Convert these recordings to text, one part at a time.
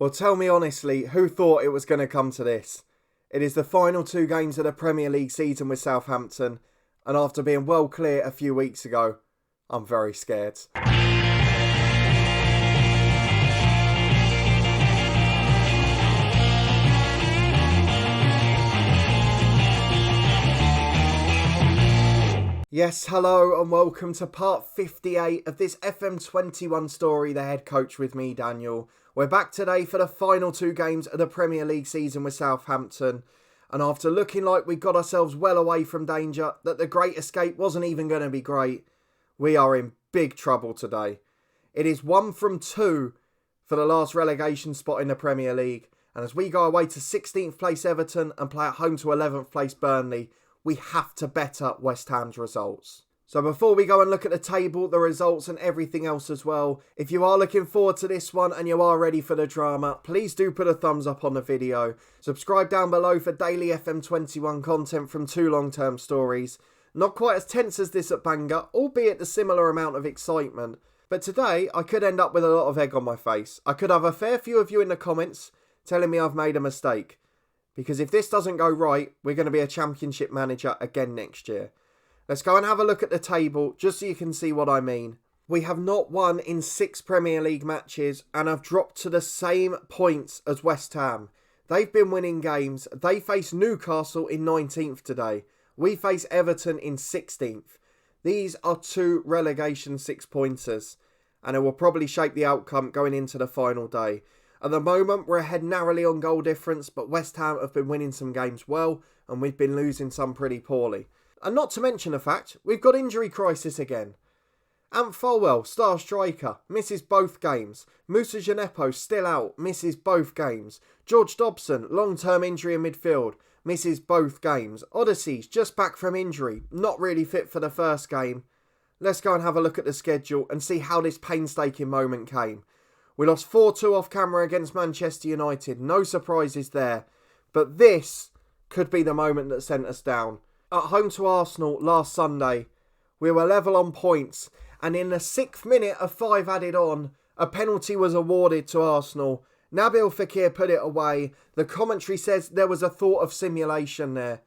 Well, tell me honestly, who thought it was going to come to this? It is the final two games of the Premier League season with Southampton, and after being well clear a few weeks ago, I'm very scared. Yes, hello and welcome to part 58 of this FM21 story, The Head Coach with me, Daniel. We're back today for the final two games of the Premier League season with Southampton. And after looking like we got ourselves well away from danger, that the great escape wasn't even going to be great, we are in big trouble today. It is 1 from 2 for the last relegation spot in the Premier League. And as we go away to 16th place Everton and play at home to 11th place Burnley, we have to better West Ham's results. So before we go and look at the table, the results and everything else as well, if you are looking forward to this one and you are ready for the drama, please do put a thumbs up on the video. Subscribe down below for daily FM21 content from two long-term stories. Not quite as tense as this at Bangor, albeit a similar amount of excitement. But today, I could end up with a lot of egg on my face. I could have a fair few of you in the comments telling me I've made a mistake. Because if this doesn't go right, we're going to be a championship manager again next year. Let's go and have a look at the table, just so you can see what I mean. We have not won in 6 Premier League matches and have dropped to the same points as West Ham. They've been winning games. They face Newcastle in 19th today. We face Everton in 16th. These are 2 relegation 6-pointers, and it will probably shape the outcome going into the final day. At the moment, we're ahead narrowly on goal difference, but West Ham have been winning some games well, and we've been losing some pretty poorly. And not to mention the fact, we've got injury crisis again. Ant Folwell, star striker, misses both games. Moussa Djenepo, still out, misses both games. George Dobson, long-term injury in midfield, misses both games. Odyssey's just back from injury, not really fit for the first game. Let's go and have a look at the schedule and see how this painstaking moment came. We lost 4-2 off camera against Manchester United, no surprises there. But this could be the moment that sent us down. At home to Arsenal last Sunday, we were level on points, and in the 6th minute of 5 added on, a penalty was awarded to Arsenal. Nabil Fekir put it away. The commentary says there was a thought of simulation there.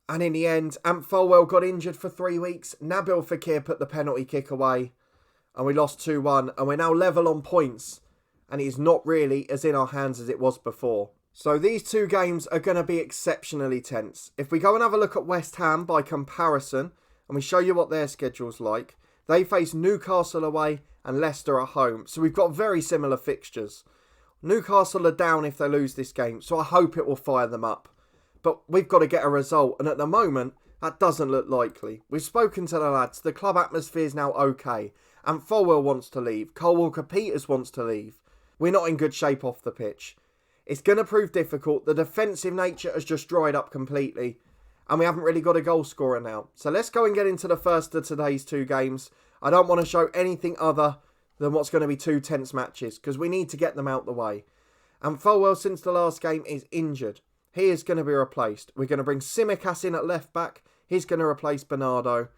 And in the end, Ant Folwell got injured for 3 weeks. Nabil Fekir put the penalty kick away. And we lost 2-1, and we're now level on points. And it is not really as in our hands as it was before. So these two games are going to be exceptionally tense. If we go and have a look at West Ham by comparison, and we show you what their schedule's like, they face Newcastle away and Leicester at home. So we've got very similar fixtures. Newcastle are down if they lose this game, so I hope it will fire them up. But we've got to get a result, and at the moment, that doesn't look likely. We've spoken to the lads. The club atmosphere is now okay. And Folwell wants to leave. Cole Walker-Peters wants to leave. We're not in good shape off the pitch. It's going to prove difficult. The defensive nature has just dried up completely. And we haven't really got a goal scorer now. So let's go and get into the first of today's 2 games. I don't want to show anything other than what's going to be 2 tense matches, because we need to get them out the way. And Folwell, since the last game, is injured. He is going to be replaced. We're going to bring Tsimikas in at left back. He's going to replace Bernardo.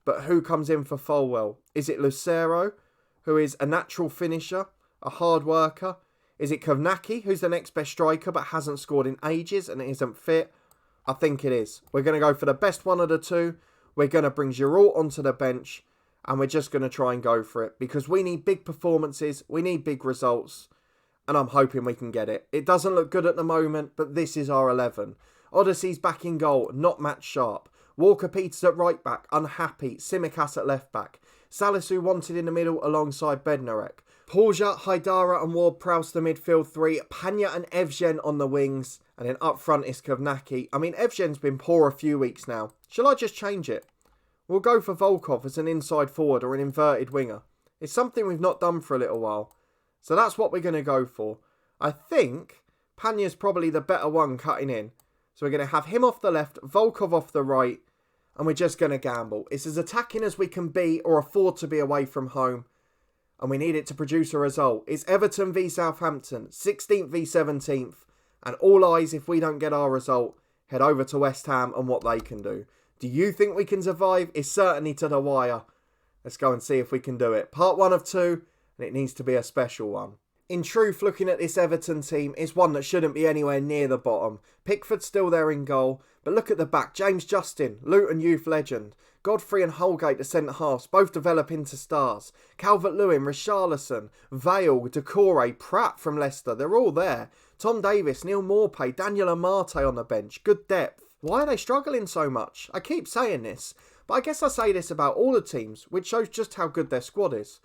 But who comes in for Folwell? Is it Lucero, who is a natural finisher, a hard worker? Is it Kovnacki, who's the next best striker but hasn't scored in ages and isn't fit? I think it is. We're going to go for the best one of the 2. We're going to bring Giroud onto the bench, and we're just going to try and go for it, because we need big performances, we need big results, and I'm hoping we can get it. It doesn't look good at the moment, but this is our 11. Odyssey's back in goal, not match sharp. Walker-Peters at right back, unhappy. Tsimikas at left back. Salisu wanted in the middle alongside Bednarek. Porja, Haidara and Ward-Prowse the midfield 3. Panya and Evgen on the wings. And then up front is Kovnacki. I mean, Evgen's been poor a few weeks now. Shall I just change it? We'll go for Volkov as an inside forward or an inverted winger. It's something we've not done for a little while. So that's what we're going to go for. I think Panya's probably the better one cutting in. So we're going to have him off the left, Volkov off the right. And we're just going to gamble. It's as attacking as we can be or afford to be away from home. And we need it to produce a result. It's Everton v Southampton, 16th v 17th. And all eyes, if we don't get our result, head over to West Ham and what they can do. Do you think we can survive? It's certainly to the wire. Let's go and see if we can do it. Part 1 of 2, and it needs to be a special one. In truth, looking at this Everton team, it's one that shouldn't be anywhere near the bottom. Pickford's still there in goal, but look at the back. James Justin, Luton youth legend. Godfrey and Holgate, the centre-halves, both develop into stars. Calvert-Lewin, Richarlison, Vale, Decore, Pratt from Leicester, they're all there. Tom Davis, Neil Maupay, Daniel Amate on the bench. Good depth. Why are they struggling so much? I keep saying this, but I guess I say this about all the teams, which shows just how good their squad is.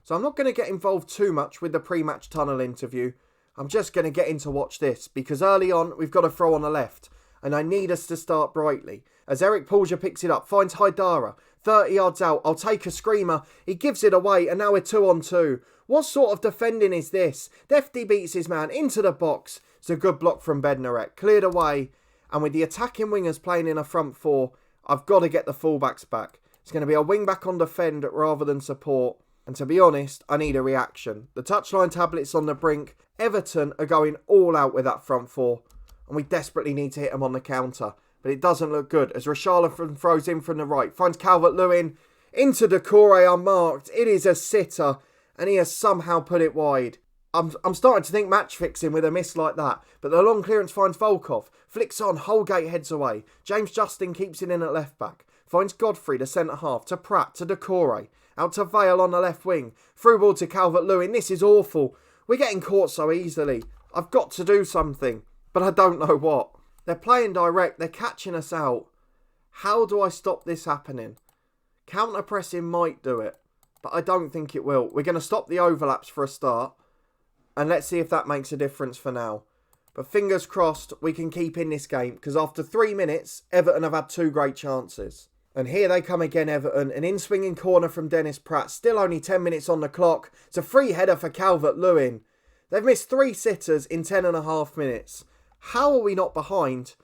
So I'm not going to get involved too much with the pre-match tunnel interview. I'm just going to get into watch this, because early on we've got a throw on the left, and I need us to start brightly. As Eric Pulsier picks it up, finds Haidara, 30 yards out, I'll take a screamer, he gives it away, and now we're 2-on-2. What sort of defending is this? Defty beats his man into the box. It's a good block from Bednarek, cleared away, and with the attacking wingers playing in a front four, I've got to get the fullbacks back. It's going to be a wing back on defend rather than support. And to be honest, I need a reaction. The touchline tablet's on the brink. Everton are going all out with that front four. And we desperately need to hit them on the counter. But it doesn't look good as Richarlison throws in from the right. Finds Calvert-Lewin into Decore unmarked. It is a sitter. And he has somehow put it wide. I'm starting to think match fixing with a miss like that. But the long clearance finds Volkov. Flicks on. Holgate heads away. James Justin keeps it in at left back. Finds Godfrey, the centre-half. To Pratt. To Decore. Out to Vale on the left wing. Through ball to Calvert-Lewin. This is awful. We're getting caught so easily. I've got to do something. But I don't know what. They're playing direct. They're catching us out. How do I stop this happening? Counter-pressing might do it. But I don't think it will. We're going to stop the overlaps for a start. And let's see if that makes a difference for now. But fingers crossed we can keep in this game. Because after 3 minutes, Everton have had 2 great chances. And here they come again, Everton. An in-swinging corner from Dennis Pratt. Still only 10 minutes on the clock. It's a free header for Calvert-Lewin. They've missed 3 sitters in 10.5 minutes. How are we not behind?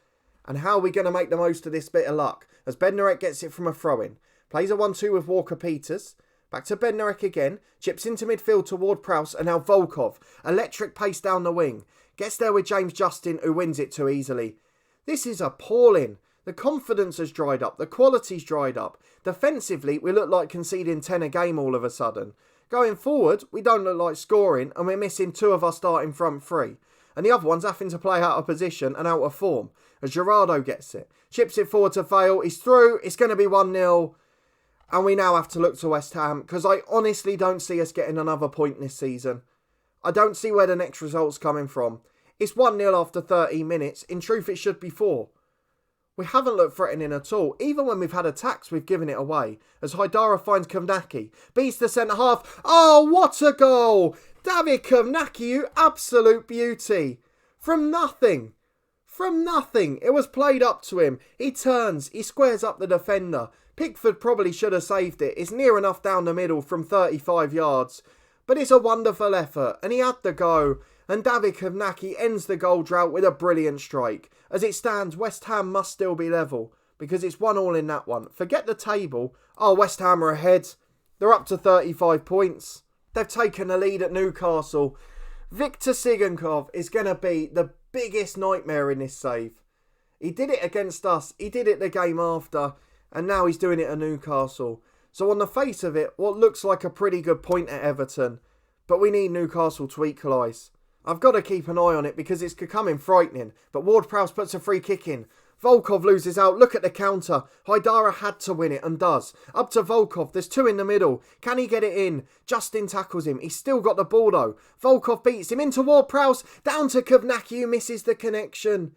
And how are we going to make the most of this bit of luck? As Bednarek gets it from a throw-in. Plays a 1-2 with Walker-Peters. Back to Bednarek again. Chips into midfield toward Prowse. And now Volkov. Electric pace down the wing. Gets there with James Justin, who wins it too easily. This is appalling. The confidence has dried up. The quality's dried up. Defensively, we look like conceding 10 a game all of a sudden. Going forward, we don't look like scoring, and we're missing 2 of our starting front 3. And the other one's having to play out of position and out of form. As Gerardo gets it. Chips it forward to Vale. He's through. It's going to be 1-0. And we now have to look to West Ham, because I honestly don't see us getting another point this season. I don't see where the next result's coming from. It's 1-0 after 30 minutes. In truth, it should be 4. We haven't looked threatening at all. Even when we've had attacks, we've given it away. As Haidara finds Kovnacki. Beats the centre-half. Oh, what a goal! David Kovnacki, you absolute beauty. From nothing. From nothing. It was played up to him. He turns. He squares up the defender. Pickford probably should have saved it. It's near enough down the middle from 35 yards. But it's a wonderful effort. And he had the go. And David Kovnacki ends the goal drought with a brilliant strike. As it stands, West Ham must still be level, because it's 1-1 in that one. Forget the table. Oh, West Ham are ahead. They're up to 35 points. They've taken the lead at Newcastle. Victor Sigankov is going to be the biggest nightmare in this save. He did it against us. He did it the game after. And now he's doing it at Newcastle. So on the face of it, what looks like a pretty good point at Everton. But we need Newcastle to equalise. I've got to keep an eye on it because it's becoming frightening. But Ward-Prowse puts a free kick in. Volkov loses out. Look at the counter. Haidara had to win it and does. Up to Volkov. There's 2 in the middle. Can he get it in? Justin tackles him. He's still got the ball though. Volkov beats him into Ward-Prowse. Down to Kovnacki, who misses the connection.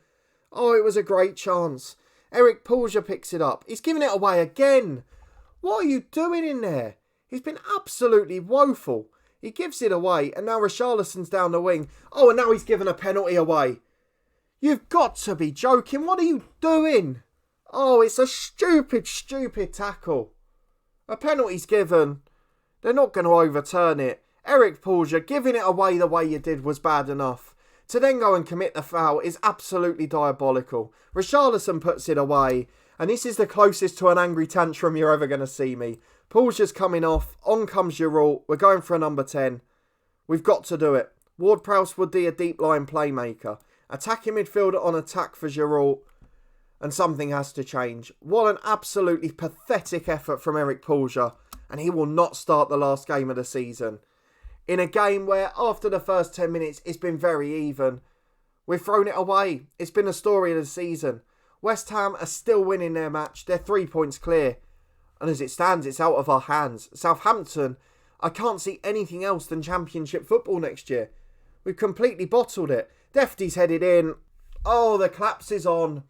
Oh, it was a great chance. Eric Pulsier picks it up. He's giving it away again. What are you doing in there? He's been absolutely woeful. He gives it away, and now Richarlison's down the wing. Oh, and now he's given a penalty away. You've got to be joking. What are you doing? Oh, it's a stupid, stupid tackle. A penalty's given. They're not going to overturn it. Eric Pulsier, giving it away the way you did was bad enough. To then go and commit the foul is absolutely diabolical. Richarlison puts it away, and this is the closest to an angry tantrum you're ever going to see me. Pulsier's coming off. On comes Giroud. We're going for a number 10. We've got to do it. Ward-Prowse would be a deep line playmaker. Attacking midfielder on attack for Giroud. And something has to change. What an absolutely pathetic effort from Eric Pulsier. And he will not start the last game of the season. In a game where after the first 10 minutes it's been very even. We've thrown it away. It's been the story of the season. West Ham are still winning their match. They're 3 points clear. And as it stands, it's out of our hands. Southampton, I can't see anything else than Championship football next year. We've completely bottled it. Defty's headed in. Oh, the collapse is on.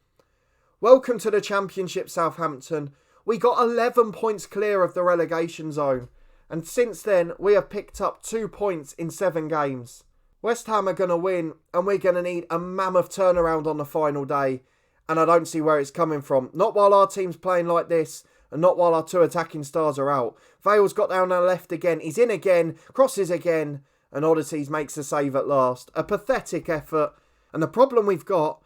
Welcome to the Championship, Southampton. We got 11 points clear of the relegation zone. And since then, we have picked up 2 points in 7 games. West Ham are going to win, and we're going to need a mammoth turnaround on the final day. And I don't see where it's coming from. Not while our team's playing like this, and not while our 2 attacking stars are out. Vale's got down the left again. He's in again, crosses again, and Odysseys makes the save at last. A pathetic effort. And the problem we've got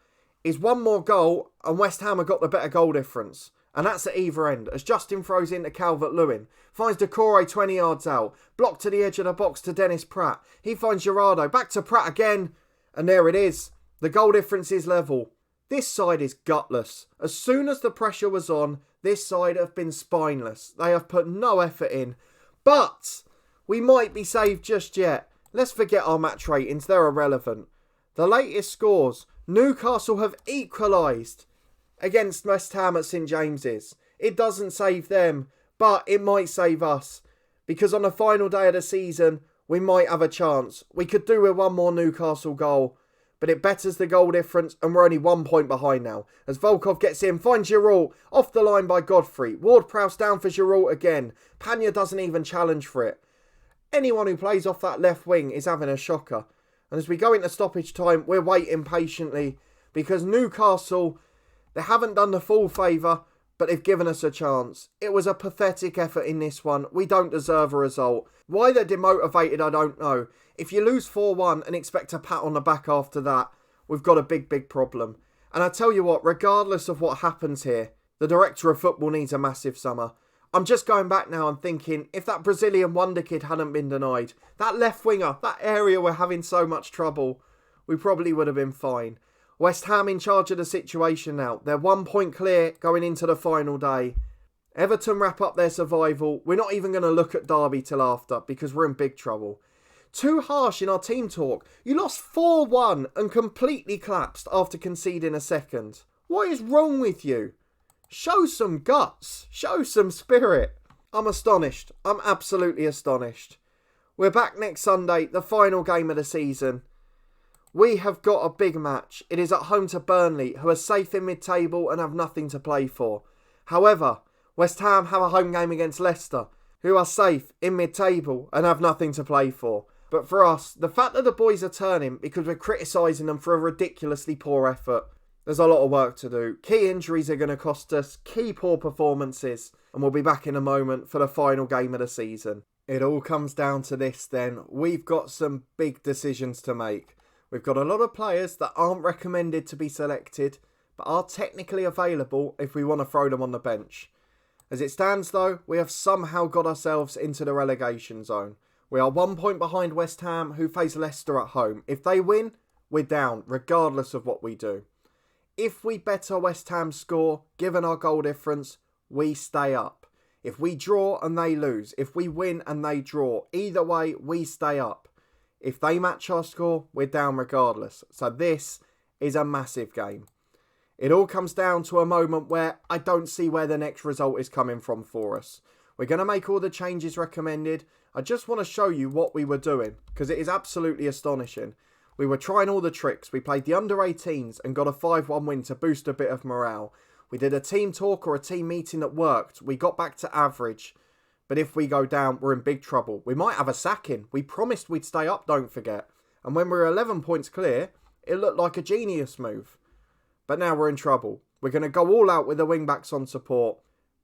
is one more goal, and West Ham have got the better goal difference. And that's at either end, as Justin throws into Calvert-Lewin. Finds Decore 20 yards out. Blocked to the edge of the box to Dennis Pratt. He finds Gerardo. Back to Pratt again. And there it is. The goal difference is level. This side is gutless. As soon as the pressure was on, this side have been spineless. They have put no effort in. But we might be saved just yet. Let's forget our match ratings. They're irrelevant. The latest scores. Newcastle have equalised against West Ham at St James's. It doesn't save them, but it might save us. Because on the final day of the season, we might have a chance. We could do with one more Newcastle goal. But it betters the goal difference, and we're only 1 point behind now. As Volkov gets in, finds Giroud, off the line by Godfrey. Ward-Prowse down for Giroud again. Panya doesn't even challenge for it. Anyone who plays off that left wing is having a shocker. And as we go into stoppage time, we're waiting patiently. Because Newcastle, they haven't done the full favour, but they've given us a chance. It was a pathetic effort in this one. We don't deserve a result. Why they're demotivated, I don't know. If you lose 4-1 and expect a pat on the back after that, we've got a big problem. And I tell you what, regardless of what happens here, the director of football needs a massive summer. I'm just going back now and thinking, if that Brazilian wonder kid hadn't been denied, that left winger, that area we're having so much trouble, we probably would have been fine. West Ham in charge of the situation now. They're 1 point clear going into the final day. Everton wrap up their survival. We're not even going to look at Derby till after because we're in big trouble. Too harsh in our team talk. You lost 4-1 and completely collapsed after conceding a second. What is wrong with you? Show some guts. Show some spirit. I'm astonished. I'm absolutely astonished. We're back next Sunday, the final game of the season. We have got a big match. It is at home to Burnley, who are safe in mid-table and have nothing to play for. However, West Ham have a home game against Leicester, who are safe in mid-table and have nothing to play for. But for us, the fact that the boys are turning because we're criticising them for a ridiculously poor effort, there's a lot of work to do. Key injuries are going to cost us, key poor performances, and we'll be back in a moment for the final game of the season. It all comes down to this then. We've got some big decisions to make. We've got a lot of players that aren't recommended to be selected, but are technically available if we want to throw them on the bench. As it stands though, we have somehow got ourselves into the relegation zone. We are 1 point behind West Ham, who face Leicester at home. If they win, we're down, regardless of what we do. If we better West Ham's score, given our goal difference, we stay up. If we draw and they lose, if we win and they draw, either way, we stay up. If they match our score, we're down regardless. So this is a massive game. It all comes down to a moment where I don't see where the next result is coming from for us. We're going to make all the changes recommended. I just want to show you what we were doing, because it is absolutely astonishing. We were trying all the tricks. We played the under-18s and got a 5-1 win to boost a bit of morale. We did a team talk or a team meeting that worked. We got back to average. But if we go down, we're in big trouble. We might have a sacking. We promised we'd stay up, don't forget. And when we were 11 points clear, it looked like a genius move. But now we're in trouble. We're going to go all out with the wing-backs on support.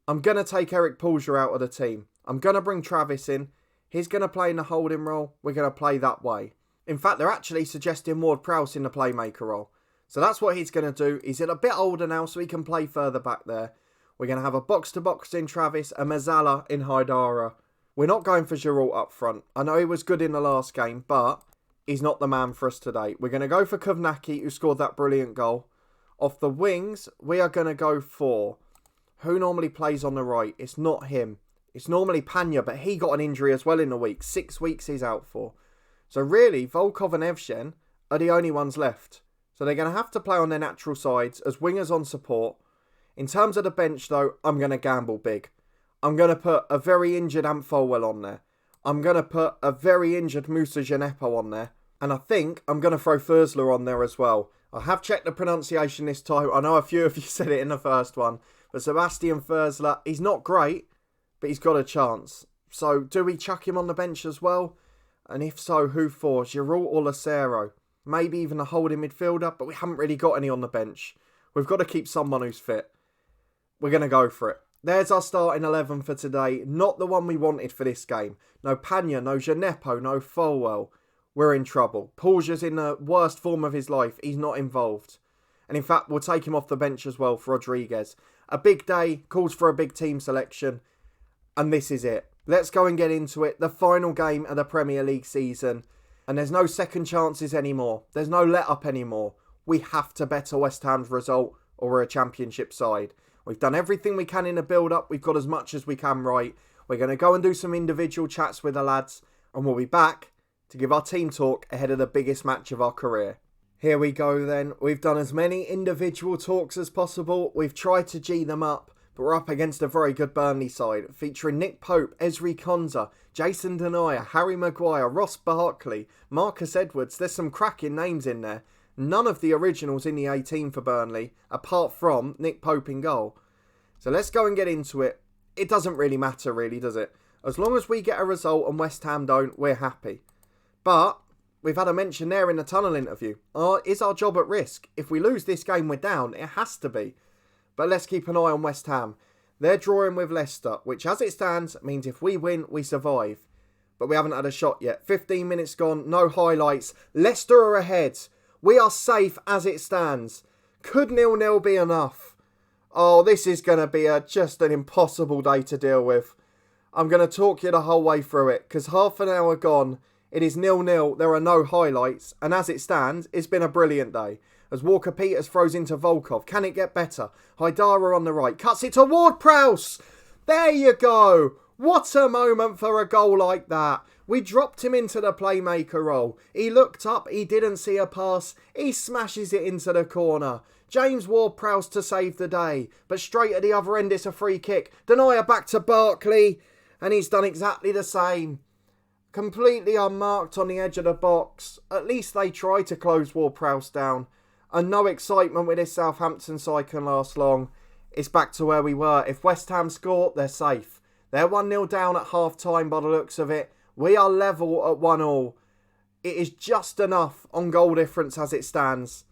I'm going to take Eric Poulger out of the team. I'm going to bring Travis in. He's going to play in the holding role. We're going to play that way. In fact, they're actually suggesting Ward-Prowse in the playmaker role. So that's what he's going to do. He's a bit older now, so he can play further back there. We're going to have a box-to-box in Travis, a Mazzala in Haidara. We're not going for Giroud up front. I know he was good in the last game, but he's not the man for us today. We're going to go for Kovnacki, who scored that brilliant goal. Off the wings, we are going to go for... Who normally plays on the right? It's not him. It's normally Panya, but he got an injury as well in the week. 6 weeks he's out for. So really, Volkov and Evshen are the only ones left. So they're going to have to play on their natural sides as wingers on support. In terms of the bench, though, I'm going to gamble big. I'm going to put a very injured Ant Folwell on there. I'm going to put a very injured Moussa Djenepo on there. And I think I'm going to throw Thursler on there as well. I have checked the pronunciation this time. I know a few of you said it in the first one. But Sebastian Thursler, he's not great, but he's got a chance. So do we chuck him on the bench as well? And if so, who for? Giroud or Lacero? Maybe even a holding midfielder, but we haven't really got any on the bench. We've got to keep someone who's fit. We're going to go for it. There's our starting 11 for today. Not the one we wanted for this game. No Panya, no Djenepo, no Folwell. We're in trouble. Paul's in the worst form of his life. He's not involved. And in fact, we'll take him off the bench as well for Rodriguez. A big day, calls for a big team selection. And this is it. Let's go and get into it. The final game of the Premier League season. And there's no second chances anymore. There's no let up anymore. We have to better West Ham's result or we're a championship side. We've done everything we can in the build-up. We've got as much as we can right. We're going to go and do some individual chats with the lads. And we'll be back to give our team talk ahead of the biggest match of our career. Here we go then. We've done as many individual talks as possible. We've tried to G them up. But we're up against a very good Burnley side, featuring Nick Pope, Ezri Konsa, Jason Denayer, Harry Maguire, Ross Barkley, Marcus Edwards. There's some cracking names in there. None of the originals in the 18 for Burnley, apart from Nick Pope in goal. So let's go and get into it. It doesn't really matter, really, does it? As long as we get a result and West Ham don't, we're happy. But we've had a mention there in the tunnel interview. Is our job at risk? If we lose this game, we're down. It has to be. But let's keep an eye on West Ham. They're drawing with Leicester, which as it stands means if we win, we survive. But we haven't had a shot yet. 15 minutes gone, no highlights. Leicester are ahead. We are safe as it stands. Could 0-0 be enough? Oh, this is going to be just an impossible day to deal with. I'm going to talk you the whole way through it, because half an hour gone, it is 0-0, there are no highlights, and as it stands, it's been a brilliant day. As Walker-Peters throws into Volkov. Can it get better? Haidara on the right. Cuts it to Ward-Prowse. There you go. What a moment for a goal like that. We dropped him into the playmaker role. He looked up. He didn't see a pass. He smashes it into the corner. James Ward-Prowse to save the day. But straight at the other end, it's a free kick. Denayer back to Barkley. And he's done exactly the same. Completely unmarked on the edge of the box. At least they try to close Ward-Prowse down. And no excitement with this Southampton side can last long. It's back to where we were. If West Ham score, they're safe. They're 1-0 down at half-time by the looks of it. We are level at 1-1. It is just enough on goal difference as it stands.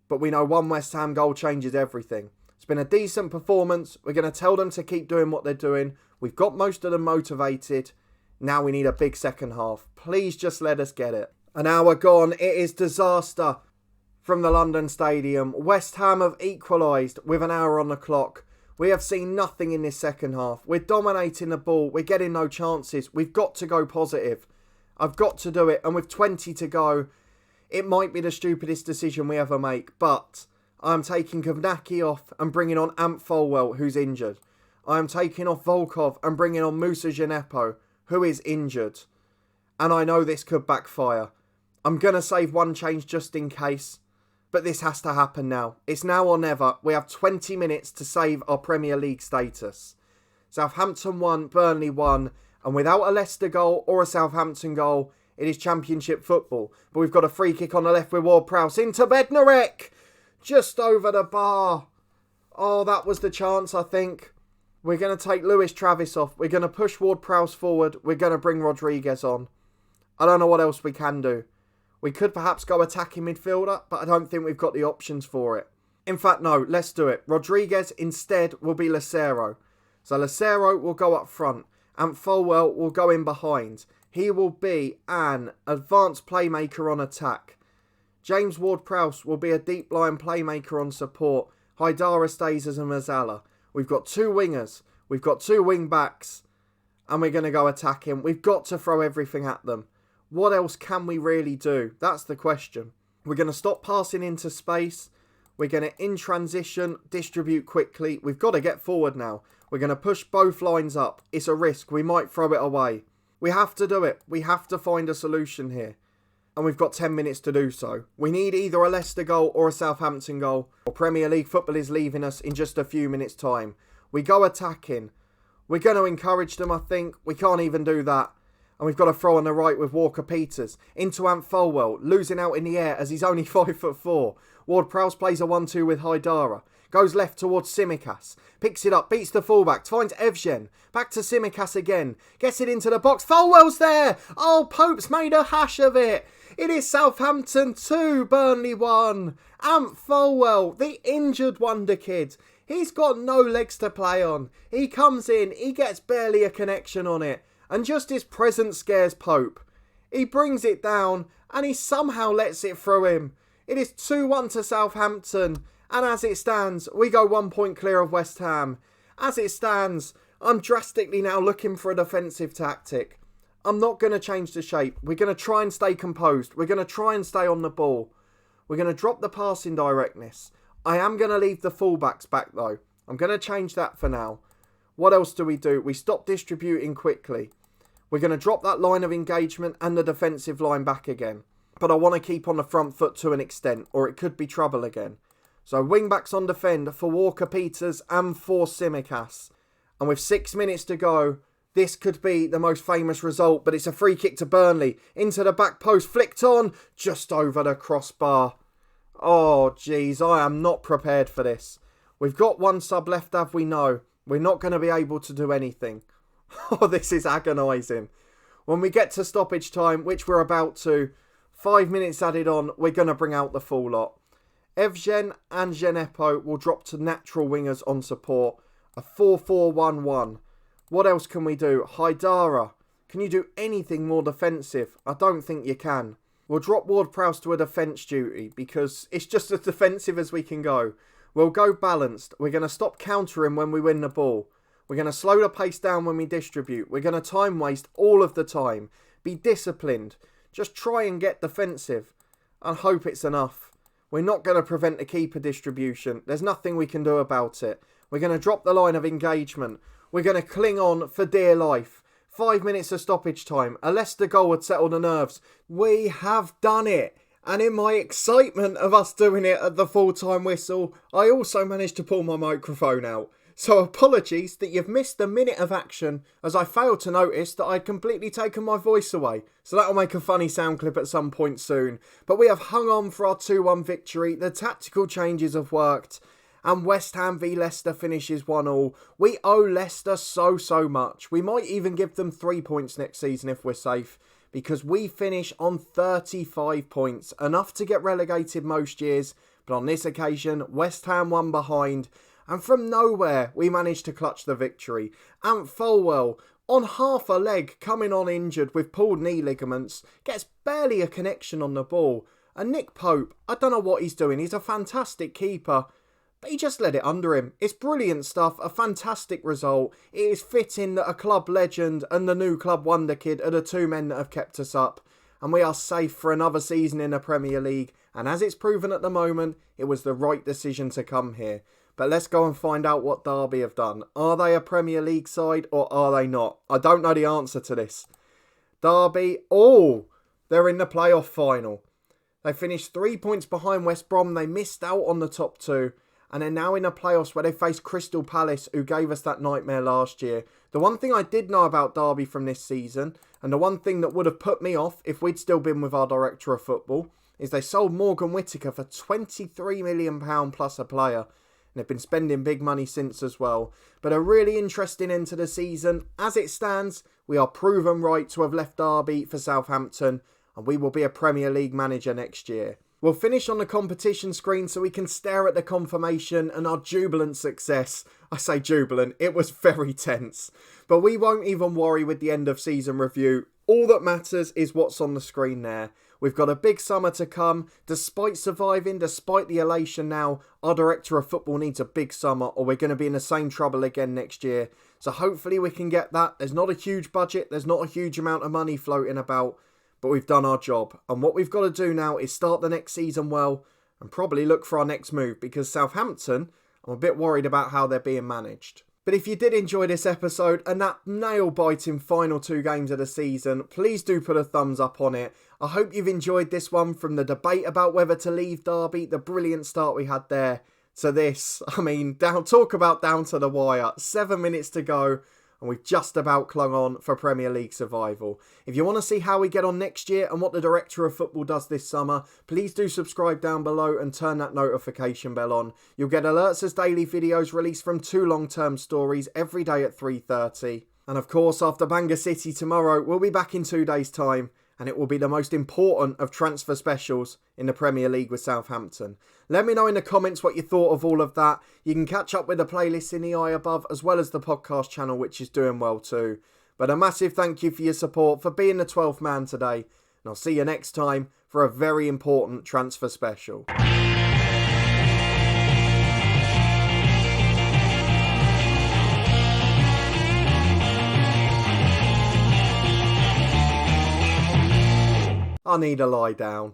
But we know one West Ham goal changes everything. It's been a decent performance. We're going to tell them to keep doing what they're doing. We've got most of them motivated. Now we need a big second half. Please just let us get it. An hour gone. It is disaster. From the London Stadium, West Ham have equalised with an hour on the clock. We have seen nothing in this second half. We're dominating the ball. We're getting no chances. We've got to go positive. I've got to do it. And with 20 to go, it might be the stupidest decision we ever make. But I'm taking Kovnacki off and bringing on Ant Folwell, who's injured. I am taking off Volkov and bringing on Moussa Djenepo, who is injured. And I know this could backfire. I'm going to save one change just in case. But this has to happen now. It's now or never. We have 20 minutes to save our Premier League status. Southampton won, Burnley won. And without a Leicester goal or a Southampton goal, it is Championship football. But we've got a free kick on the left with Ward-Prowse into Bednarek. Just over the bar. Oh, that was the chance, I think. We're going to take Lewis Travis off. We're going to push Ward-Prowse forward. We're going to bring Rodriguez on. I don't know what else we can do. We could perhaps go attacking midfielder, but I don't think we've got the options for it. In fact, no, let's do it. Rodriguez instead will be Lacero. So Lacero will go up front and Folwell will go in behind. He will be an advanced playmaker on attack. James Ward-Prowse will be a deep line playmaker on support. Haidara stays as a Mazzala. We've got two wingers. We've got two wing backs. And we're going to go attacking. We've got to throw everything at them. What else can we really do? That's the question. We're going to stop passing into space. We're going to, in transition, distribute quickly. We've got to get forward now. We're going to push both lines up. It's a risk. We might throw it away. We have to do it. We have to find a solution here. And we've got 10 minutes to do so. We need either a Leicester goal or a Southampton goal. Or Premier League football is leaving us in just a few minutes' time. We go attacking. We're going to encourage them, I think. We can't even do that. And we've got to throw on the right with Walker-Peters. Into Ant Folwell, losing out in the air as he's only 5'4". Ward-Prowse plays a 1-2 with Haidara. Goes left towards Tsimikas. Picks it up, beats the fullback, finds Evgen. Back to Tsimikas again. Gets it into the box. Folwell's there! Oh, Pope's made a hash of it. It is Southampton 2, Burnley 1. Ant Folwell, the injured wonder kid. He's got no legs to play on. He comes in, he gets barely a connection on it. And just his presence scares Pope. He brings it down and he somehow lets it through him. It is 2-1 to Southampton. And as it stands, we go 1 point clear of West Ham. As it stands, I'm drastically now looking for a defensive tactic. I'm not going to change the shape. We're going to try and stay composed. We're going to try and stay on the ball. We're going to drop the passing directness. I am going to leave the fullbacks back though. I'm going to change that for now. What else do? We stop distributing quickly. We're going to drop that line of engagement and the defensive line back again. But I want to keep on the front foot to an extent, or it could be trouble again. So wing-backs on defend for Walker-Peters and for Tsimikas. And with 6 minutes to go, this could be the most famous result, but it's a free kick to Burnley. Into the back post, flicked on, just over the crossbar. Oh, jeez, I am not prepared for this. We've got one sub left, have we? No. We're not going to be able to do anything. Oh, this is agonising. When we get to stoppage time, which we're about to, 5 minutes added on, we're going to bring out the full lot. Evgen and Djenepo will drop to natural wingers on support. A 4-4-1-1. What else can we do? Haidara. Can you do anything more defensive? I don't think you can. We'll drop Ward-Prowse to a defence duty because it's just as defensive as we can go. We'll go balanced. We're going to stop countering when we win the ball. We're going to slow the pace down when we distribute. We're going to time waste all of the time. Be disciplined. Just try and get defensive. And hope it's enough. We're not going to prevent the keeper distribution. There's nothing we can do about it. We're going to drop the line of engagement. We're going to cling on for dear life. 5 minutes of stoppage time. A Leicester goal would settle the nerves. We have done it. And in my excitement of us doing it at the full-time whistle, I also managed to pull my microphone out. So apologies that you've missed a minute of action as I failed to notice that I'd completely taken my voice away. So that'll make a funny sound clip at some point soon. But we have hung on for our 2-1 victory. The tactical changes have worked. And West Ham v Leicester finishes 1-1. We owe Leicester so much. We might even give them 3 points next season if we're safe. Because we finish on 35 points. Enough to get relegated most years. But on this occasion, West Ham won behind. And from nowhere, we managed to clutch the victory. Ant Folwell, on half a leg, coming on injured with pulled knee ligaments, gets barely a connection on the ball. And Nick Pope, I don't know what he's doing. He's a fantastic keeper. But he just let it under him. It's brilliant stuff, a fantastic result. It is fitting that a club legend and the new club wonder kid are the two men that have kept us up. And we are safe for another season in the Premier League. And as it's proven at the moment, it was the right decision to come here. But let's go and find out what Derby have done. Are they a Premier League side or are they not? I don't know the answer to this. Derby, they're in the playoff final. They finished 3 points behind West Brom. They missed out on the top two. And they're now in the playoffs where they face Crystal Palace, who gave us that nightmare last year. The one thing I did know about Derby from this season, and the one thing that would have put me off if we'd still been with our director of football, is they sold Morgan Whittaker for £23 million plus a player. And they've been spending big money since as well. But a really interesting end to the season. As it stands, we are proven right to have left Derby for Southampton. And we will be a Premier League manager next year. We'll finish on the competition screen so we can stare at the confirmation and our jubilant success. I say jubilant, it was very tense. But we won't even worry with the end of season review. All that matters is what's on the screen there. We've got a big summer to come. Despite surviving, despite the elation now, our director of football needs a big summer or we're going to be in the same trouble again next year. So hopefully we can get that. There's not a huge budget. There's not a huge amount of money floating about. But we've done our job. And what we've got to do now is start the next season well and probably look for our next move, because Southampton, I'm a bit worried about how they're being managed. But if you did enjoy this episode and that nail-biting final 2 games of the season, please do put a thumbs up on it. I hope you've enjoyed this one, from the debate about whether to leave Derby, the brilliant start we had there, to this. Talk about down to the wire. 7 minutes to go, and we've just about clung on for Premier League survival. If you want to see how we get on next year and what the Director of Football does this summer, please do subscribe down below and turn that notification bell on. You'll get alerts as daily videos released from 2 long-term stories every day at 3:30. And of course, after Bangor City tomorrow, we'll be back in 2 days' time, and it will be the most important of transfer specials in the Premier League with Southampton. Let me know in the comments what you thought of all of that. You can catch up with the playlists in the eye above, as well as the podcast channel, which is doing well too. But a massive thank you for your support, for being the 12th man today, and I'll see you next time for a very important transfer special. I need a lie down.